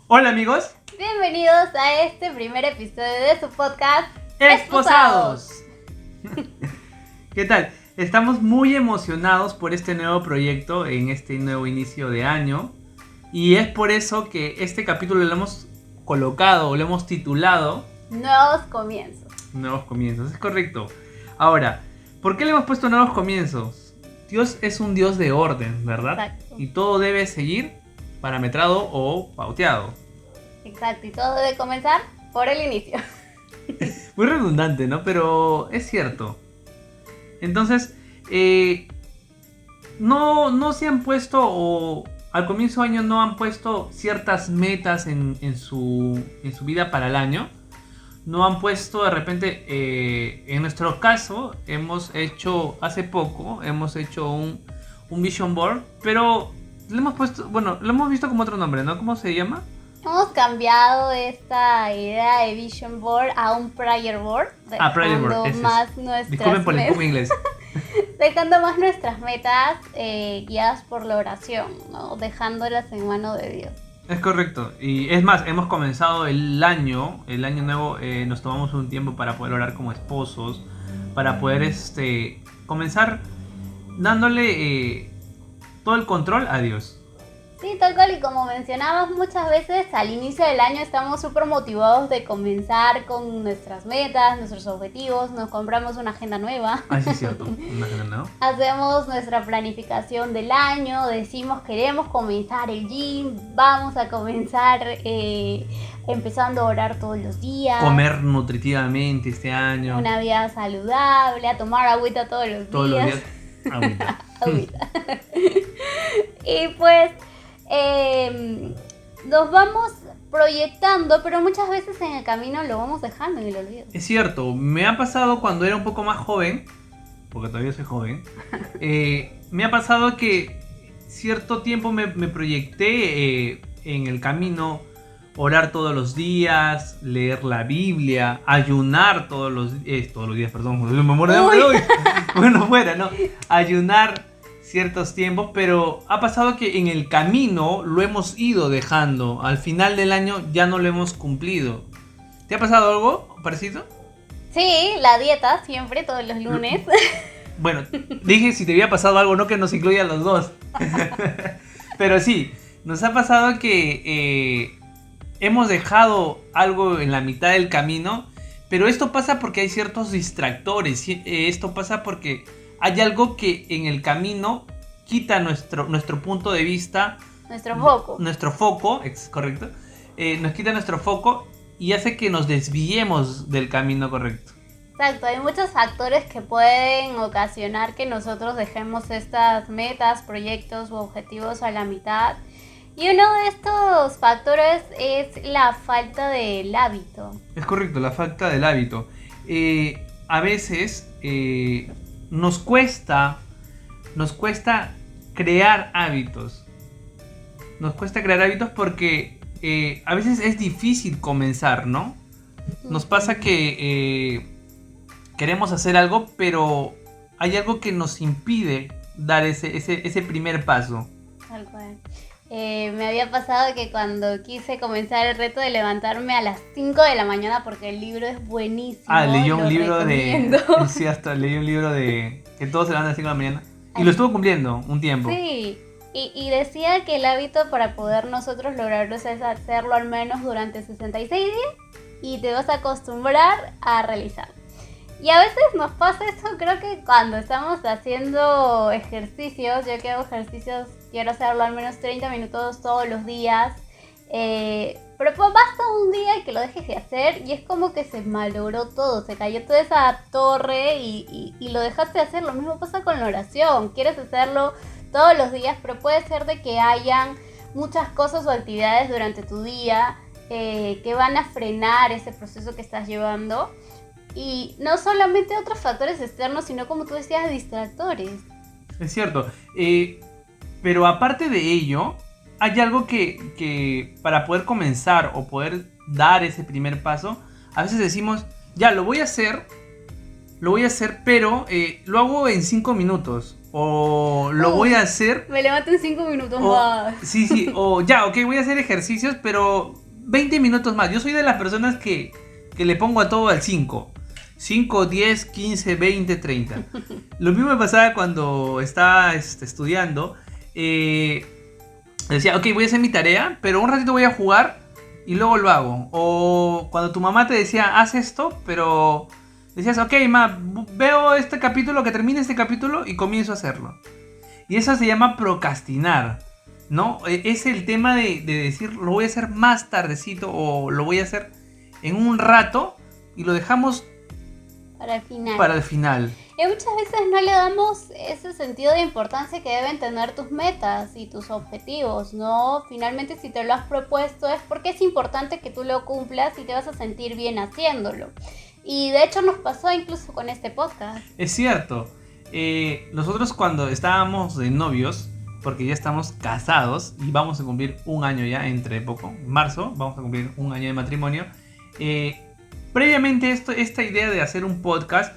Hola amigos, Bienvenidos a este primer episodio de su podcast Esposados. ¿Qué tal? Estamos muy emocionados por este nuevo proyecto en este nuevo inicio de año. Y es por eso que este capítulo lo hemos colocado o lo hemos titulado Nuevos Comienzos. Nuevos Comienzos. Es correcto. Ahora, ¿por qué le hemos puesto Nuevos Comienzos? Dios es un Dios de orden, ¿verdad? Exacto. Y todo debe seguir parametrado o pauteado. Exacto, y todo debe comenzar por el inicio. Muy redundante, ¿no? Pero es cierto. Entonces, no se han puesto, o al comienzo de año no han puesto ciertas metas en su vida para el año. No han puesto de repente, en nuestro caso, hace poco, hemos hecho un vision board, pero le hemos puesto, bueno, lo hemos visto como otro nombre, ¿no? ¿Cómo se llama? Hemos cambiado esta idea de Vision Board a un Prayer Board. Prayer Board, dejando ese es. más nuestras Disculpen por el metas, poco inglés. dejando más nuestras metas guiadas por la oración, ¿no? Dejándolas en mano de Dios. Es correcto, y es más, hemos comenzado el año nuevo, nos tomamos un tiempo para poder orar como esposos, para poder comenzar dándole todo el control a Dios. Sí, tal cual, y como mencionabas muchas veces, al inicio del año estamos súper motivados de comenzar con nuestras metas, nuestros objetivos, nos compramos una agenda nueva. Ah, sí, es cierto, una agenda, ¿no? Hacemos nuestra planificación del año, decimos queremos comenzar el gym, vamos a comenzar empezando a orar todos los días. Comer nutritivamente este año. Una vida saludable, a tomar agüita todos los días. Todos los días, agüita. Agüita. Y pues nos vamos proyectando, pero muchas veces en el camino lo vamos dejando en el olvido. Es cierto, me ha pasado cuando era un poco más joven, porque todavía soy joven, me ha pasado que cierto tiempo me proyecté en el camino, orar todos los días, leer la Biblia, ayunar todos los días, perdón, me muero de hambre hoy. Bueno, fuera, ¿no? Ayunar ciertos tiempos, pero ha pasado que en el camino lo hemos ido dejando. Al final del año ya no lo hemos cumplido. ¿Te ha pasado algo parecido? Sí, la dieta siempre, todos los lunes. Bueno, dije si te había pasado algo, no que nos incluya a los dos. Pero sí, nos ha pasado que hemos dejado algo en la mitad del camino, pero esto pasa porque hay ciertos distractores. Esto pasa porque hay algo que en el camino quita nuestro punto de vista. Nuestro foco. Nuestro foco, es correcto. Nos quita nuestro foco y hace que nos desviemos del camino correcto. Exacto, hay muchos factores que pueden ocasionar que nosotros dejemos estas metas, proyectos u objetivos a la mitad. Y uno de estos factores es la falta del hábito. Es correcto, la falta del hábito. A veces nos cuesta crear hábitos. Nos cuesta crear hábitos porque a veces es difícil comenzar, ¿no? Nos pasa que queremos hacer algo, pero hay algo que nos impide dar ese primer paso. Tal cual. Me había pasado que cuando quise comenzar el reto de levantarme a las 5 de la mañana, porque el libro es buenísimo. Leí un libro recomiendo. Sí, hasta leí un libro de que todos se levantan a las 5 de la mañana. Y lo estuvo cumpliendo un tiempo. Sí, y decía que el hábito para poder nosotros lograrlo es hacerlo al menos durante 66 días y te vas a acostumbrar a realizarlo. Y a veces nos pasa eso, creo que cuando estamos haciendo ejercicios, yo que hago ejercicios, quiero hacerlo al menos 30 minutos todos los días, pero pues basta un día y que lo dejes de hacer y es como que se malogró todo, se cayó toda esa torre y lo dejaste de hacer. Lo mismo pasa con la oración, quieres hacerlo todos los días, pero puede ser de que hayan muchas cosas o actividades durante tu día que van a frenar ese proceso que estás llevando. Y no solamente otros factores externos, sino como tú decías, distractores. Es cierto. Pero aparte de ello, hay algo que para poder comenzar o poder dar ese primer paso, a veces decimos, ya, lo voy a hacer, pero lo hago en 5 minutos. o lo voy a hacer. Me levanto en 5 minutos más. Sí, o ya, ok, voy a hacer ejercicios, pero 20 minutos más. Yo soy de las personas que le pongo a todo al 5. 5, 10, 15, 20, 30. Lo mismo me pasaba cuando estaba estudiando. Decía, ok, voy a hacer mi tarea, pero un ratito voy a jugar y luego lo hago. O cuando tu mamá te decía, haz esto, pero decías, ok, ma, veo este capítulo, que termine este capítulo y comienzo a hacerlo. Y eso se llama procrastinar, ¿no? Es el tema de decir, lo voy a hacer más tardecito o lo voy a hacer en un rato y lo dejamos para el final. Y muchas veces no le damos ese sentido de importancia que deben tener tus metas y tus objetivos, ¿no? Finalmente, si te lo has propuesto es porque es importante que tú lo cumplas y te vas a sentir bien haciéndolo. Y de hecho nos pasó incluso con este podcast. Es cierto. Nosotros cuando estábamos de novios, porque ya estamos casados y vamos a cumplir un año ya, entre poco, en marzo, vamos a cumplir un año de matrimonio. Previamente esta idea de hacer un podcast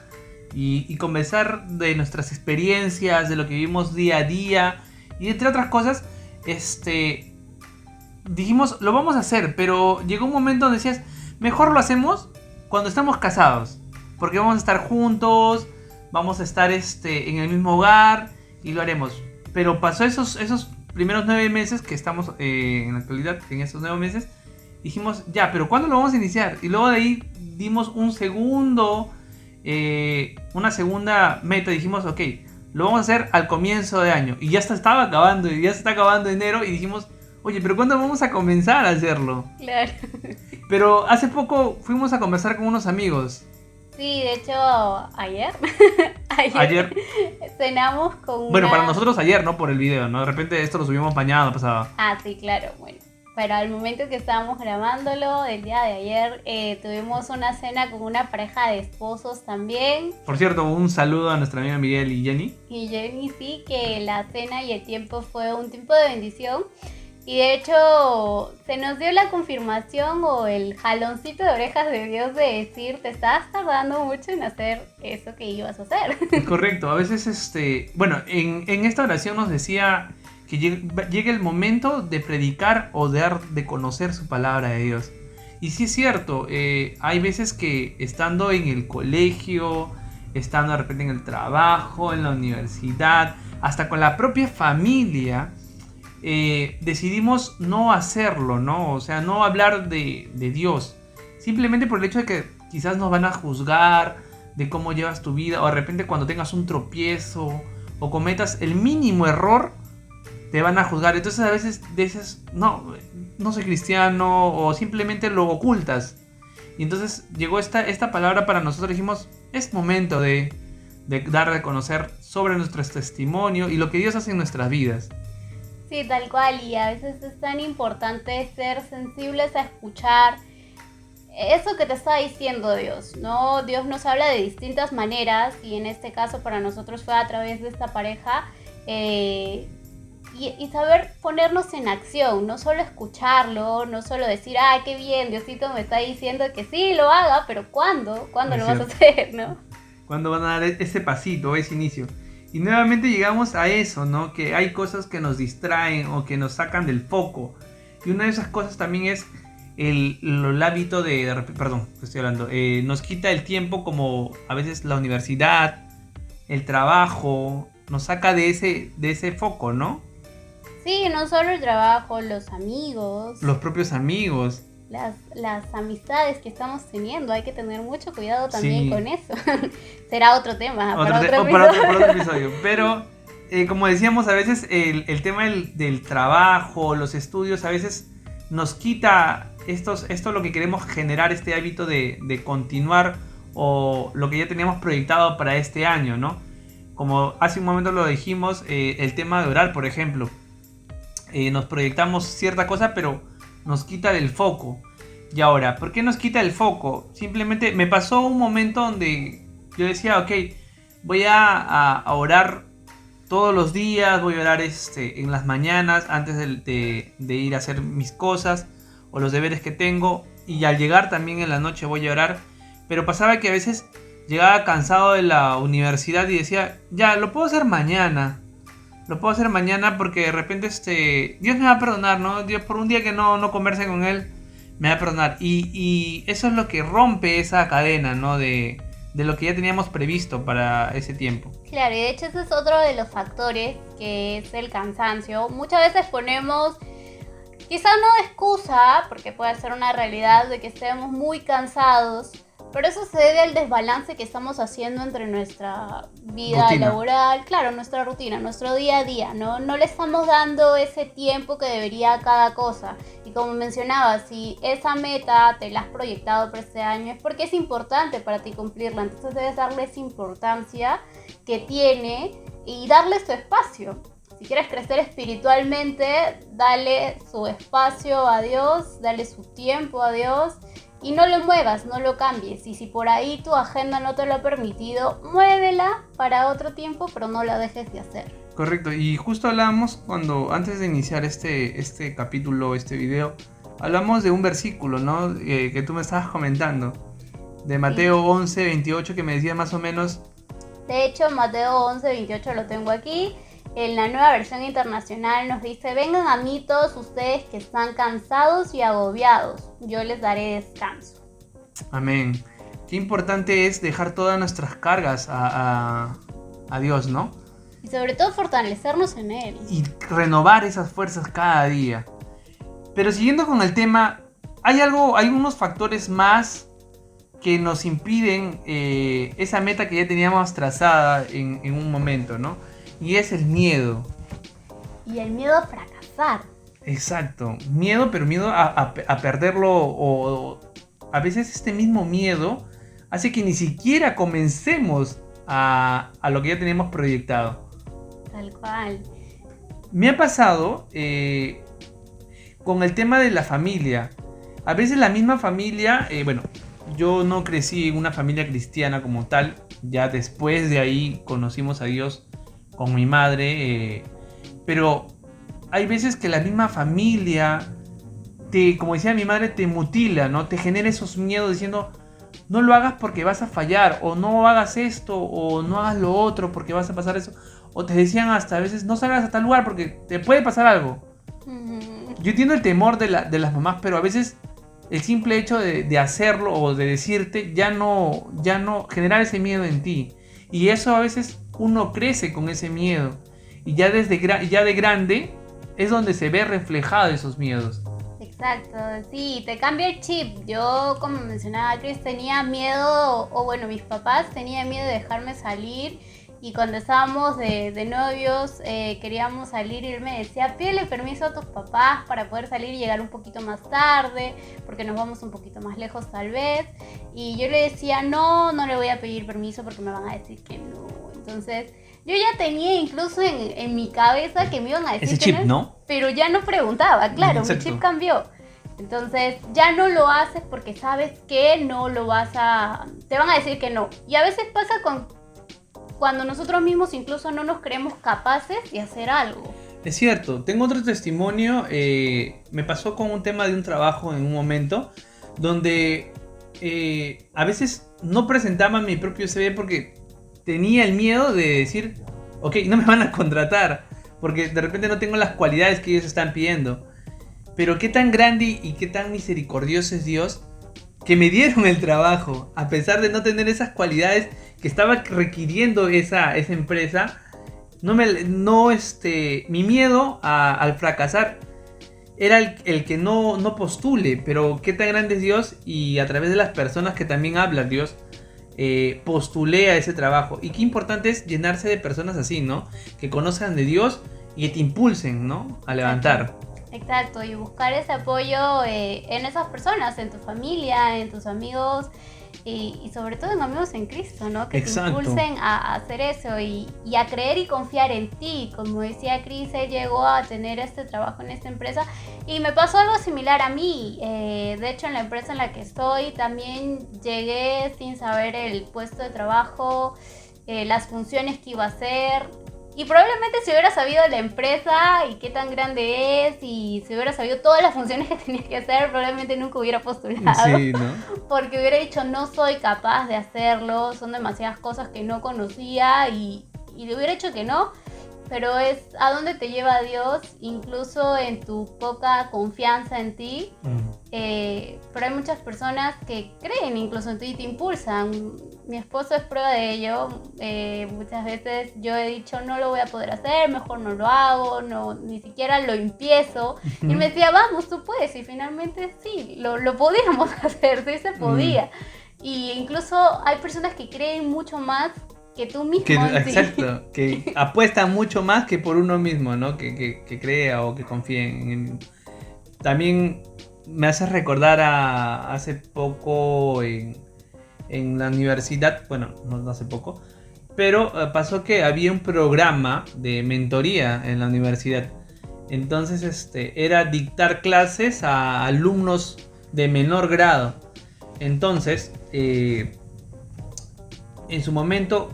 y conversar de nuestras experiencias, de lo que vivimos día a día y entre otras cosas, dijimos, lo vamos a hacer, pero llegó un momento donde decías, mejor lo hacemos cuando estamos casados, porque vamos a estar juntos, vamos a estar en el mismo hogar y lo haremos. Pero pasó esos primeros 9 meses que estamos en la actualidad, en esos 9 meses, dijimos, ya, pero ¿cuándo lo vamos a iniciar? Y luego de ahí dimos una segunda meta, dijimos, ok, lo vamos a hacer al comienzo de año. Y ya se estaba acabando, y ya se está acabando enero, y dijimos, oye, pero ¿cuándo vamos a comenzar a hacerlo? Claro. Pero hace poco fuimos a conversar con unos amigos. Sí, de hecho, ayer cenamos con Bueno, para nosotros ayer, ¿no? Por el video, ¿no? De repente esto lo subimos mañana, pasado. Ah, sí, claro, bueno. Pero al momento que estábamos grabándolo, el día de ayer, tuvimos una cena con una pareja de esposos también. Por cierto, un saludo a nuestra amiga Miguel y Jenny. Y Jenny, sí, que la cena y el tiempo fue un tiempo de bendición. Y de hecho, se nos dio la confirmación o el jaloncito de orejas de Dios de decir, te estás tardando mucho en hacer eso que ibas a hacer. Correcto, a veces, bueno, en esta oración nos decía que llegue el momento de predicar o de dar de conocer su palabra de Dios. Y sí es cierto, hay veces que estando en el colegio, estando de repente en el trabajo, en la universidad, hasta con la propia familia, decidimos no hacerlo, ¿no? O sea, no hablar de Dios. Simplemente por el hecho de que quizás nos van a juzgar de cómo llevas tu vida, o de repente cuando tengas un tropiezo o cometas el mínimo error, te van a juzgar. Entonces a veces dices, no soy cristiano, o simplemente lo ocultas. Y entonces llegó esta palabra para nosotros. Dijimos, es momento de dar a conocer sobre nuestro testimonio y lo que Dios hace en nuestras vidas. Sí, tal cual, y a veces es tan importante ser sensibles a escuchar eso que te está diciendo Dios, ¿no? Dios nos habla de distintas maneras, y en este caso para nosotros fue a través de esta pareja, y saber ponernos en acción, no solo escucharlo, no solo decir, ah, qué bien, Diosito me está diciendo que sí, lo haga, pero ¿cuándo? ¿Cuándo lo vas a hacer, no? ¿Cuándo van a dar ese pasito, ese inicio? Y nuevamente llegamos a eso, ¿no? Que hay cosas que nos distraen o que nos sacan del foco. Y una de esas cosas también es el hábito nos quita el tiempo, como a veces la universidad, el trabajo, nos saca de ese foco, ¿no? Sí, no solo el trabajo, los amigos. Los propios amigos. Las amistades que estamos teniendo, hay que tener mucho cuidado también con eso. Será otro tema, para otro episodio. Pero, como decíamos, a veces el tema del trabajo, los estudios, a veces nos quita esto lo que queremos generar, este hábito de continuar, o lo que ya teníamos proyectado para este año, ¿no? Como hace un momento lo dijimos, el tema de orar, por ejemplo. Nos proyectamos cierta cosa, pero nos quita del foco. Y ahora, ¿por qué nos quita el foco? Simplemente me pasó un momento donde yo decía, ok, voy a orar todos los días, voy a orar en las mañanas antes de ir a hacer mis cosas o los deberes que tengo, y al llegar también en la noche voy a orar. Pero pasaba que a veces llegaba cansado de la universidad y decía, ya, lo puedo hacer mañana. Lo puedo hacer mañana porque de repente Dios me va a perdonar, ¿no? Dios por un día que no converse con Él, me va a perdonar. Y eso es lo que rompe esa cadena, ¿no? De lo que ya teníamos previsto para ese tiempo. Claro, y de hecho ese es otro de los factores, que es el cansancio. Muchas veces ponemos, quizá no excusa, porque puede ser una realidad de que estemos muy cansados, pero eso se debe al desbalance que estamos haciendo entre nuestra vida Rutina. laboral, claro, nuestra rutina, nuestro día a día, ¿no? No le estamos dando ese tiempo que debería a cada cosa. Y como mencionaba, si esa meta te la has proyectado para este año es porque es importante para ti cumplirla. Entonces debes darle esa importancia que tiene y darle su espacio. Si quieres crecer espiritualmente, dale su espacio a Dios, dale su tiempo a Dios. Y no lo muevas, no lo cambies. Y si por ahí tu agenda no te lo ha permitido, muévela para otro tiempo, pero no la dejes de hacer. Correcto, y justo hablábamos antes de iniciar este capítulo, este video, hablamos de un versículo, ¿no? Que tú me estabas comentando, de Mateo 11, 28, que me decía más o menos... De hecho, Mateo 11, 28 lo tengo aquí. En la Nueva Versión Internacional nos dice: vengan a mí todos ustedes que están cansados y agobiados, yo les daré descanso. Amén. Qué importante es dejar todas nuestras cargas a Dios, ¿no? Y sobre todo fortalecernos en Él. Y renovar esas fuerzas cada día. Pero siguiendo con el tema, hay unos factores más que nos impiden esa meta que ya teníamos trazada en un momento, ¿no? Y es el miedo. Y el miedo a fracasar. Exacto, miedo, pero miedo a perderlo, o a veces este mismo miedo hace que ni siquiera comencemos a lo que ya teníamos proyectado. Tal cual. Me ha pasado con el tema de la familia. A veces la misma familia, bueno, yo no crecí en una familia cristiana como tal, ya después de ahí conocimos a Dios con mi madre, pero hay veces que la misma familia, como decía mi madre, te mutila, ¿no? Te genera esos miedos diciendo, no lo hagas porque vas a fallar, o no hagas esto, o no hagas lo otro porque vas a pasar eso. O te decían hasta a veces, no salgas a tal lugar porque te puede pasar algo. Yo entiendo el temor de las mamás, pero a veces el simple hecho de hacerlo o de decirte ya no generar ese miedo en ti. Y eso a veces uno crece con ese miedo. Y ya de grande es donde se ve reflejado esos miedos. Exacto, sí, te cambia el chip. Yo, como mencionaba Chris, tenía miedo, o bueno, mis papás tenían miedo de dejarme salir. Y cuando estábamos de novios, queríamos salir y él me decía, pídele permiso a tus papás para poder salir y llegar un poquito más tarde, porque nos vamos un poquito más lejos tal vez. Y yo le decía, no le voy a pedir permiso porque me van a decir que no. Entonces, yo ya tenía incluso en mi cabeza que me iban a decir ese que chip, no, ¿no? pero ya no preguntaba, claro, Exacto. Mi chip cambió. Entonces ya no lo haces porque sabes que no lo te van a decir que no. Y a veces pasa cuando nosotros mismos incluso no nos creemos capaces de hacer algo. Es cierto, tengo otro testimonio, me pasó con un tema de un trabajo en un momento donde a veces no presentaba mi propio CV porque tenía el miedo de decir, ok, no me van a contratar porque de repente no tengo las cualidades que ellos están pidiendo. Pero qué tan grande y qué tan misericordioso es Dios que me dieron el trabajo a pesar de no tener esas cualidades que estaba requiriendo esa empresa. Mi miedo al fracasar era el que no postule, pero qué tan grande es Dios, y a través de las personas que también hablan Dios, postulé a ese trabajo. Y qué importante es llenarse de personas así, ¿no? Que conozcan de Dios y que te impulsen, ¿no? A levantar. Exacto, y buscar ese apoyo en esas personas, en tu familia, en tus amigos y sobre todo en amigos en Cristo, ¿no? Que Exacto. te impulsen a hacer eso y a creer y confiar en ti. Como decía Chris, él llegó a tener este trabajo en esta empresa y me pasó algo similar a mí. De hecho, en la empresa en la que estoy también llegué sin saber el puesto de trabajo, las funciones que iba a hacer. Y probablemente si hubiera sabido la empresa y qué tan grande es y si hubiera sabido todas las funciones que tenía que hacer, probablemente nunca hubiera postulado. Sí, ¿no? Porque hubiera dicho, no soy capaz de hacerlo, son demasiadas cosas que no conocía y le hubiera dicho que no. Pero es a dónde te lleva Dios, incluso en tu poca confianza en ti. Pero hay muchas personas que creen incluso en ti y te impulsan. Mi esposo es prueba de ello. Muchas veces yo he dicho no lo voy a poder hacer, mejor no lo hago, no, ni siquiera lo empiezo. Y me decía, vamos, tú puedes. Y finalmente sí, lo podíamos hacer, sí se podía. Y incluso hay personas que creen mucho más que tú mismo. Exacto, que apuesta mucho más que por uno mismo, ¿no? Que crea o que confíe en él mismo. También me hace recordar a hace poco en la universidad, bueno, no hace poco, pero pasó que había un programa de mentoría en la universidad. Entonces era dictar clases a alumnos de menor grado. Entonces, en su momento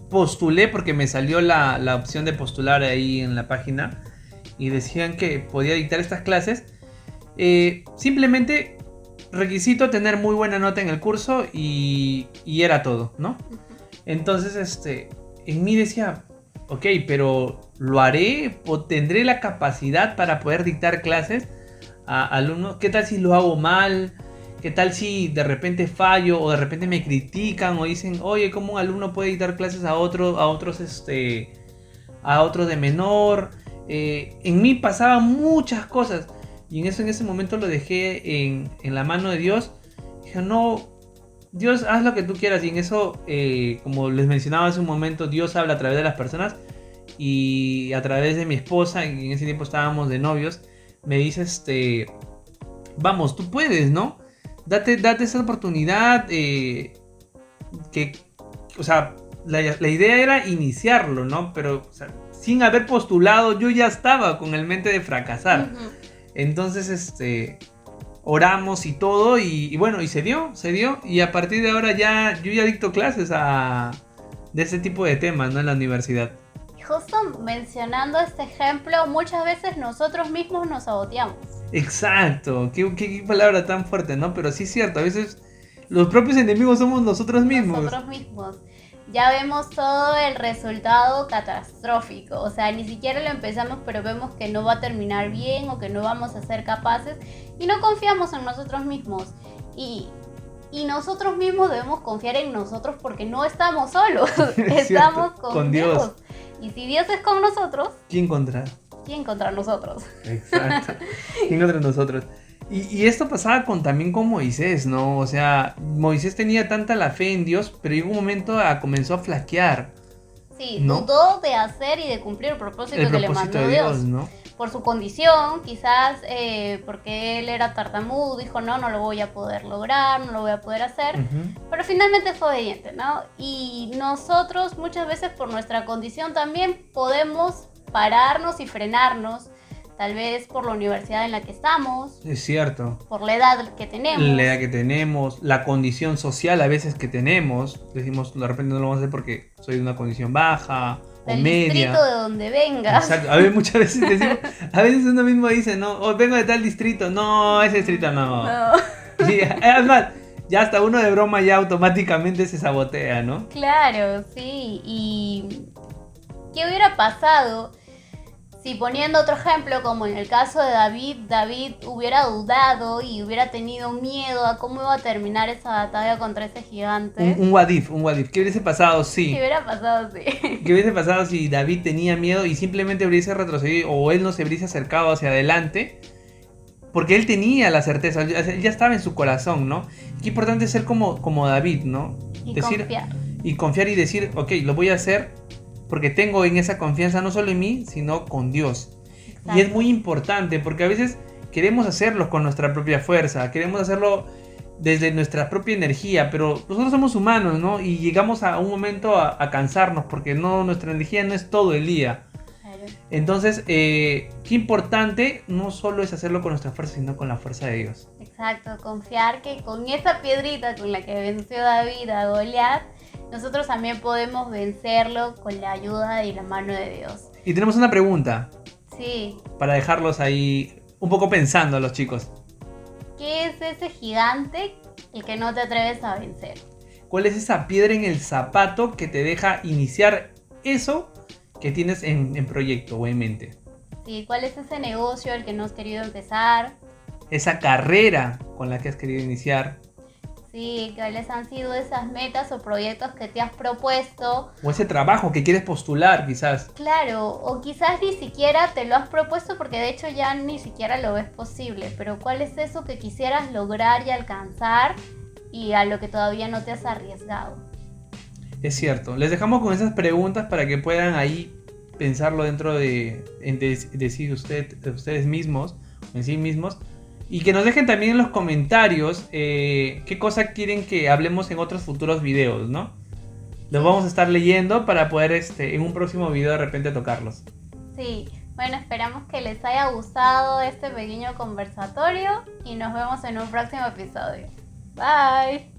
postulé porque me salió la opción de postular ahí en la página y decían que podía dictar estas clases. Simplemente requisito tener muy buena nota en el curso y era todo, ¿no? Entonces en mí decía, ok, pero ¿lo haré? ¿O tendré la capacidad para poder dictar clases a alumnos? ¿Qué tal si lo hago mal? ¿Qué tal si de repente fallo o de repente me critican o dicen, oye, ¿cómo un alumno puede dictar clases a otros de menor? En mí pasaban muchas cosas y en ese momento lo dejé en la mano de Dios. Dije, no, Dios, haz lo que tú quieras. Y en eso, como les mencionaba hace un momento, Dios habla a través de las personas y a través de mi esposa, y en ese tiempo estábamos de novios, me dice, vamos, tú puedes, ¿no? Date esa oportunidad, o sea, la idea era iniciarlo, ¿no? Pero, o sea, sin haber postulado, yo ya estaba con el mente de fracasar. Entonces, oramos y todo, y bueno, y se dio, y a partir de ahora yo ya dicto clases de este tipo de temas, ¿no? En la universidad. Justo mencionando este ejemplo, muchas veces nosotros mismos nos saboteamos. Exacto, qué palabra tan fuerte, ¿no? Pero sí es cierto, a veces los propios enemigos somos nosotros mismos. Nosotros mismos. Ya vemos todo el resultado catastrófico, o sea, ni siquiera lo empezamos, pero vemos que no va a terminar bien o que no vamos a ser capaces y no confiamos en nosotros mismos. Y nosotros mismos debemos confiar en nosotros porque no estamos solos, estamos con Dios. Y si Dios es con nosotros, ¿quién contra? ¿Quién contra nosotros? Exacto. ¿Quién contra nosotros? Y esto pasaba también con Moisés, ¿no? O sea, Moisés tenía tanta la fe en Dios, pero llegó un momento comenzó a flaquear. Sí, ¿no? Dudó de hacer y de cumplir el propósito que le mandó de Dios, ¿no? Por su condición, quizás porque él era tartamudo, dijo no lo voy a poder lograr, no lo voy a poder hacer, pero finalmente fue obediente, ¿no? Y nosotros muchas veces por nuestra condición también podemos pararnos y frenarnos, tal vez por la universidad en la que estamos. Es cierto. Por la edad que tenemos. La edad que tenemos, la condición social a veces que tenemos. Decimos, de repente no lo vamos a hacer porque soy de una condición baja o del media. distrito de donde vengas. Exacto. A ver, muchas veces decimos, a veces uno mismo dice, no, vengo de tal distrito. No, ese distrito no. Sí, además, ya hasta uno de broma ya automáticamente se sabotea, ¿no? Claro, sí. ¿Y qué hubiera pasado si, poniendo otro ejemplo, como en el caso de David hubiera dudado y hubiera tenido miedo a cómo iba a terminar esa batalla contra ese gigante? Un what if. ¿Qué hubiese pasado si? ¿Qué hubiera pasado si? ¿Qué hubiese pasado si David tenía miedo y simplemente hubiese retrocedido o él no se hubiese acercado hacia adelante? Porque él tenía la certeza, él ya estaba en su corazón, ¿no? Qué importante es ser como David, ¿no? Y confiar. Y confiar y decir, ok, lo voy a hacer porque tengo en esa confianza no solo en mí, sino con Dios. Exacto. Y es muy importante porque a veces queremos hacerlo con nuestra propia fuerza, queremos hacerlo desde nuestra propia energía, pero nosotros somos humanos, ¿no? Y llegamos a un momento a cansarnos porque nuestra energía no es todo el día. Entonces, qué importante no solo es hacerlo con nuestra fuerza, sino con la fuerza de Dios. Exacto, confiar que con esa piedrita con la que venció David a Goliat, nosotros también podemos vencerlo con la ayuda y la mano de Dios. Y tenemos una pregunta Sí, para dejarlos ahí un poco pensando a los chicos. ¿qué es ese gigante el que no te atreves a vencer? ¿Cuál es esa piedra en el zapato que te deja iniciar eso que tienes en proyecto o en mente? Sí, ¿cuál es ese negocio el que no has querido empezar? Esa carrera con la que has querido iniciar. Sí, ¿cuáles han sido esas metas o proyectos que te has propuesto? O ese trabajo que quieres postular quizás. Claro, o quizás ni siquiera te lo has propuesto porque de hecho ya ni siquiera lo ves posible, pero ¿cuál es eso que quisieras lograr y alcanzar y a lo que todavía no te has arriesgado? Es cierto. Les dejamos con esas preguntas para que puedan ahí pensarlo dentro de sí ustedes mismos, en sí mismos. Y que nos dejen también en los comentarios qué cosa quieren que hablemos en otros futuros videos, ¿no? Los vamos a estar leyendo para poder en un próximo video de repente tocarlos. Sí, bueno, esperamos que les haya gustado este pequeño conversatorio y nos vemos en un próximo episodio. Bye.